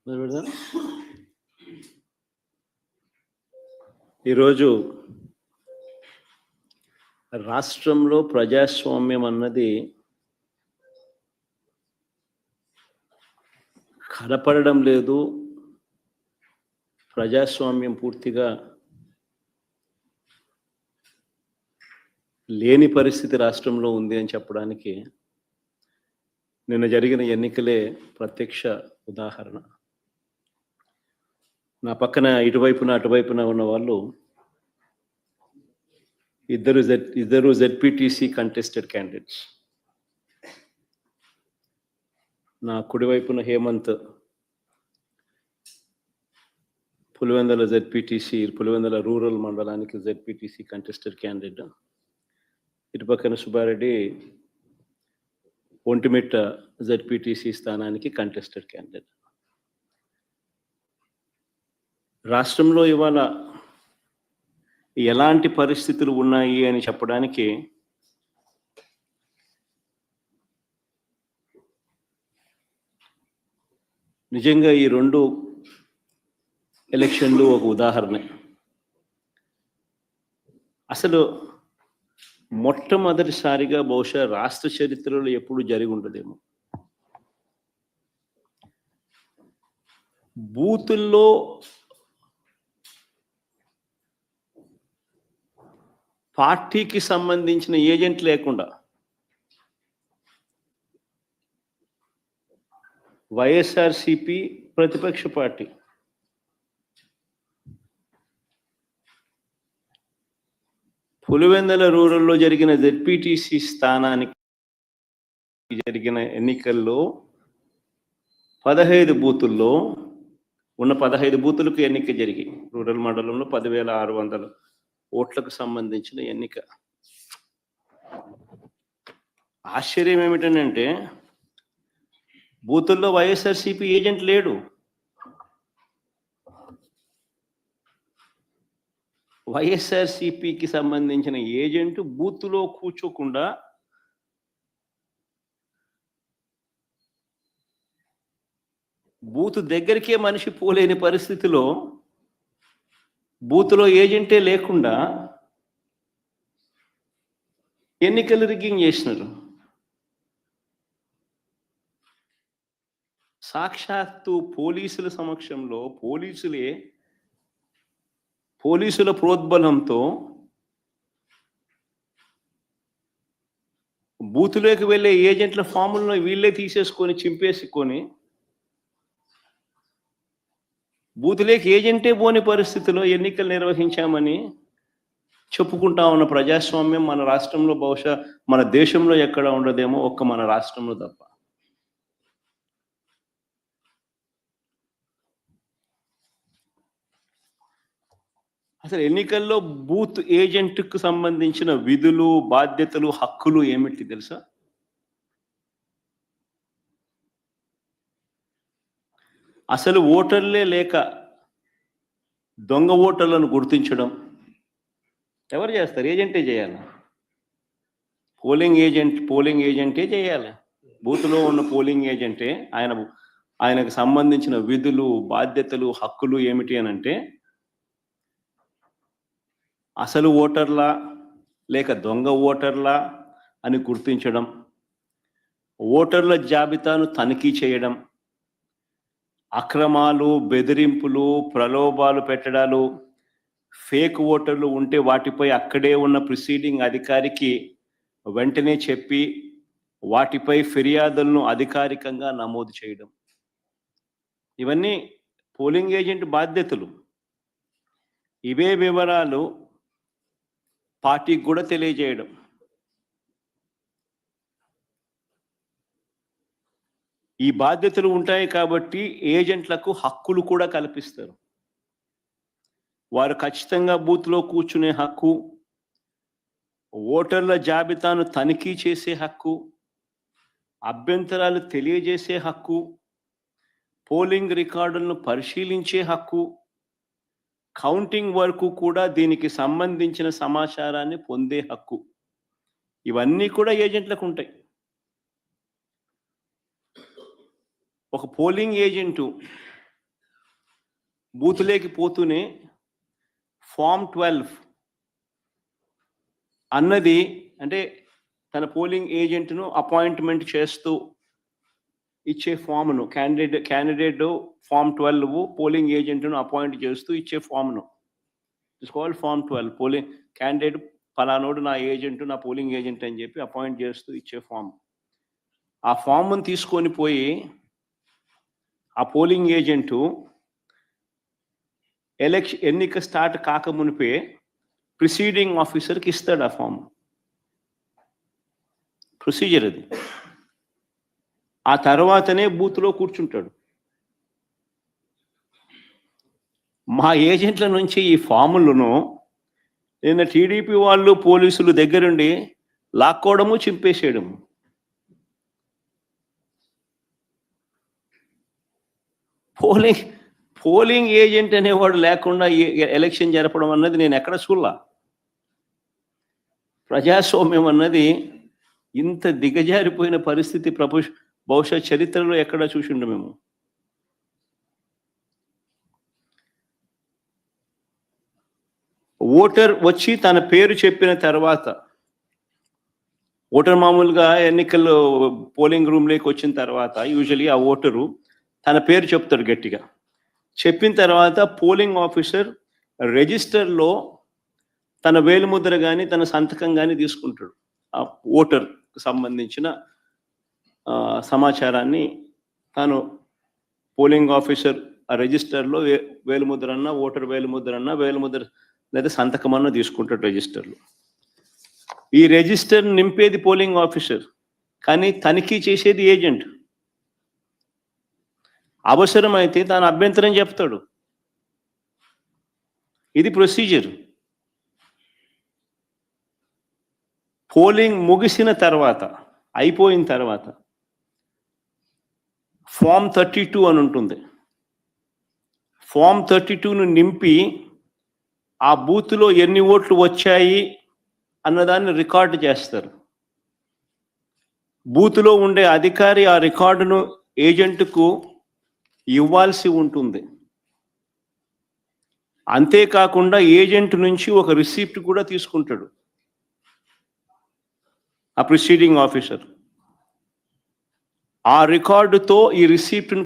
మొదలు పెడదాం. ఈరోజు రాష్ట్రంలో ప్రజాస్వామ్యం అన్నది కనపడడం లేదు. ప్రజాస్వామ్యం పూర్తిగా లేని పరిస్థితి రాష్ట్రంలో ఉంది అని చెప్పడానికి నిన్న జరిగిన ఎన్నికలే ప్రత్యక్ష ఉదాహరణ. నా పక్కన ఇటువైపున అటువైపున ఉన్న వాళ్ళు ఇద్దరు జెడ్పీటీసీ కంటెస్టెడ్ క్యాండిడేట్స్. నా కుడివైపున హేమంత్ పులివెందుల జెడ్పీటీసీ, పులివెందుల రూరల్ మండలానికి జెడ్పీటీసీ కంటెస్టెడ్ క్యాండిడేట్. ఇటుపక్కన సుబ్బారెడ్డి ఒంటిమిట్ట జెడ్పీటీసీ స్థానానికి కంటెస్టెడ్ క్యాండిడేట్. రాష్ట్రంలో ఇవాళ ఎలాంటి పరిస్థితులు ఉన్నాయి అని చెప్పడానికి నిజంగా ఈ రెండు ఎలక్షన్లు ఒక ఉదాహరణ. అసలు మొట్టమొదటిసారిగా బహుశా రాష్ట్ర చరిత్రలో ఎప్పుడు జరిగి ఉండదేమో బూతుల్లో పార్టీకి సంబంధించిన ఏజెంట్ లేకుండా వైఎస్ఆర్సిపి ప్రతిపక్ష పార్టీ పులివెందుల రూరల్లో జరిగిన జెడ్పీటీసీ స్థానానికి జరిగిన ఎన్నికల్లో 15 బూతుల్లో ఉన్న 15 బూతులకు ఎన్నిక జరిగి రూరల్ మండలంలో 10,600 ఓట్లకు సంబంధించిన ఎన్నిక. ఆశ్చర్యం ఏమిటంటే బూతుల్లో వైఎస్ఆర్సిపి ఏజెంట్ లేడు. వైఎస్ఆర్సిపికి సంబంధించిన ఏజెంట్ బూత్లో కూర్చోకుండా బూత్ దగ్గరికే మనిషి పోలేని పరిస్థితిలో బూత్లో ఏజెంటే లేకుండా ఎన్నికలు రిగ్గింగ్ చేసినారు. సాక్షాత్తు పోలీసుల సమక్షంలో పోలీసుల ప్రోద్బలంతో బూతులోకి వెళ్ళే ఏజెంట్ల ఫాములను వీళ్ళే తీసేసుకొని చింపేసుకొని బూతులోకి ఏజెంటే పోని పరిస్థితిలో ఎన్నికలు నిర్వహించామని చెప్పుకుంటా ఉన్న ప్రజాస్వామ్యం మన రాష్ట్రంలో బహుశా మన దేశంలో ఎక్కడ ఉండదేమో, ఒక్క మన రాష్ట్రంలో తప్ప. అసలు ఎన్నికల్లో బూత్ ఏజెంట్కు సంబంధించిన విధులు, బాధ్యతలు, హక్కులు ఏమిటి తెలుసా? అసలు ఓటర్లే లేక దొంగ ఓటర్లను గుర్తించడం ఎవరు చేస్తారు? ఏజెంటే చేయాలి. పోలింగ్ ఏజెంటే చేయాలి. బూత్లో ఉన్న పోలింగ్ ఏజెంటే ఆయనకు సంబంధించిన విధులు, బాధ్యతలు, హక్కులు ఏమిటి అని అంటే అసలు ఓటర్లా లేక దొంగ ఓటర్లా అని గుర్తించడం, ఓటర్ల జాబితాను తనిఖీ చేయడం, అక్రమాలు, బెదిరింపులు, ప్రలోభాలు పెట్టడాలు, ఫేక్ ఓటర్లు ఉంటే వాటిపై అక్కడే ఉన్న ప్రిసీడింగ్ అధికారికి వెంటనే చెప్పి వాటిపై ఫిర్యాదులను అధికారికంగా నమోదు చేయడం, ఇవన్నీ పోలింగ్ ఏజెంట్ బాధ్యతలు. ఇవే వివరాలు పార్టీకి కూడా తెలియజేయడం. ఈ బాధ్యతలు ఉంటాయి కాబట్టి ఏజెంట్లకు హక్కులు కూడా కల్పిస్తారు. వారు ఖచ్చితంగా బూత్లో కూర్చునే హక్కు, ఓటర్ల జాబితాను తనిఖీ చేసే హక్కు, అభ్యంతరాలు తెలియజేసే హక్కు, పోలింగ్ రికార్డులను పరిశీలించే హక్కు, కౌంటింగ్ వరకు కూడా దీనికి సంబంధించిన సమాచారాన్ని పొందే హక్కు, ఇవన్నీ కూడా ఏజెంట్లకు ఉంటాయి. ఒక పోలింగ్ ఏజెంటు బూతులేకి పోతూనే ఫామ్ 12 అన్నది అంటే తన పోలింగ్ ఏజెంట్ను అపాయింట్మెంట్ చేస్తూ ఇచ్చే ఫామ్ను క్యాండిడేట్ ఫామ్ 12 పోలింగ్ ఏజెంట్ను అపాయింట్ చేస్తూ ఇచ్చే ఫామ్ను it's called form 12. Polling candidate పలానోడు నా ఏజెంట్, నా పోలింగ్ ఏజెంట్ అని చెప్పి అపాయింట్ చేస్తూ ఇచ్చే ఫామ్. ఆ ఫామ్ను తీసుకొని పోయి ఆ పోలింగ్ ఏజెంటు ఎన్నిక స్టార్ట్ కాకమునిపే ప్రిసీడింగ్ ఆఫీసర్కి ఇస్తాడు ఆ ఫామ్. ప్రొసీజర్ అది. ఆ తర్వాతనే బూత్లో కూర్చుంటాడు. మా ఏజెంట్ల నుంచి ఈ ఫాములను నిన్న టీడీపీ వాళ్ళు పోలీసులు దగ్గరుండి లాక్కోవడము, చింపేసేయడము. పోలింగ్ ఏజెంట్ అనేవాడు లేకుండా ఎలక్షన్ జరపడం అన్నది నేను ఎక్కడ చూడలా. ప్రజాస్వామ్యం అన్నది ఇంత దిగజారిపోయిన పరిస్థితి బహుశా చరిత్రలో ఎక్కడ చూసిండు మేము. ఓటర్ వచ్చి తన పేరు చెప్పిన తర్వాత, ఓటర్ మామూలుగా ఎన్నికల్లో పోలింగ్ రూమ్లోకి వచ్చిన తర్వాత యూజువల్లీ ఆ ఓటరు తన పేరు చెప్తాడు గట్టిగా. చెప్పిన తర్వాత పోలింగ్ ఆఫీసర్ రిజిస్టర్లో తన వేలిముద్ర కానీ తన సంతకం కానీ తీసుకుంటాడు. ఆ ఓటర్కు సంబంధించిన సమాచారాన్ని తాను పోలింగ్ ఆఫీసర్ ఆ రిజిస్టర్లో వేలిముద్ర అన్నా, ఓటర్ వేలిముద్ర అన్నా, వేలిముద్ర లేదా సంతకం అన్నా తీసుకుంటాడు రిజిస్టర్లో. ఈ రిజిస్టర్ నింపేది పోలింగ్ ఆఫీసర్, కానీ తనిఖీ చేసేది ఏజెంట్. అవసరమైతే తాను అభ్యంతరం చెప్తాడు. ఇది ప్రొసీజర్. పోలింగ్ ముగిసిన తర్వాత, అయిపోయిన తర్వాత ఫామ్ 32 అని ఉంటుంది. ఫామ్ 32ను నింపి ఆ బూత్లో ఎన్ని ఓట్లు వచ్చాయి అన్నదాన్ని రికార్డు చేస్తారు. బూత్లో ఉండే అధికారి ఆ రికార్డును ఏజెంట్కు ఇవ్వాల్సి ఉంటుంది. అంతేకాకుండా ఏజెంట్ నుంచి ఒక రిసిప్ట్ కూడా తీసుకుంటాడు ఆ ప్రిసీడింగ్ ఆఫీసర్. ఆ రికార్డుతో ఈ రిసిప్ట్